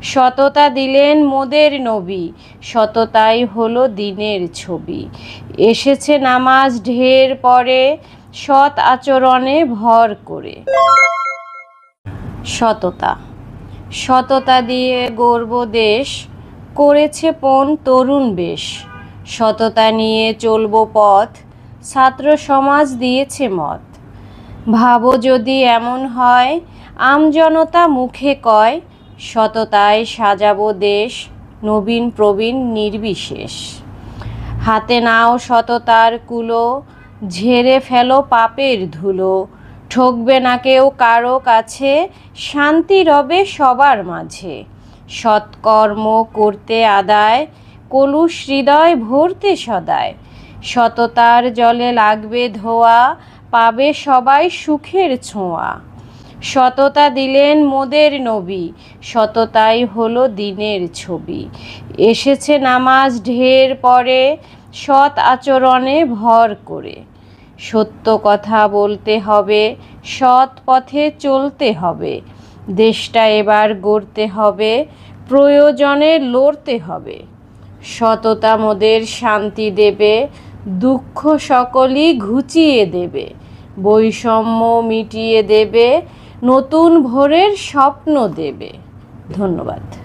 সততা দিলেন মোদের নবী, সততাই হলো দিনের ছবি। এসেছে নামাজ ঢের পরে, সৎ আচরণে ভর করে। সততা। সততা দিয়ে গর্ব দেশ, করেছে পণ তরুণ বেশ। সততা নিয়ে চলব পথ, ছাত্র সমাজ দিয়েছে মত। ভাবো যদি এমন হয়, আমজনতা মুখে কয়, সততায় সাজাবো দেশ, নবীন প্রবীণ নির্বিশেষ। হাতে নাও সততার কুলো, ঝেড়ে ফেলো পাপের ধুলো। ঠকবে না কেউ কারো কাছে, শান্তি রবে সবার মাঝে। সৎকর্ম করতে আদায়, কলুষ হৃদয় ভরতে সদায়। সততার জলে লাগবে ধোয়া, পাবে সবাই সুখের ছোঁয়া। সততা দিলেন মোদের নবী, সততাই হলো দিনের ছবি। এসেছে নামাজ ঢের পরে, সৎ আচরণে ভর করে। সত্য কথা বলতে হবে, সৎ পথে চলতে হবে। দেশটা এবার গড়তে হবে, প্রয়োজনে লড়তে হবে। সততা মোদের শান্তি দেবে, দুঃখ সকলই ঘুচিয়ে দেবে। বৈষম্য মিটিয়ে দেবে, নতুন ভোরের স্বপ্ন দেবে। ধন্যবাদ।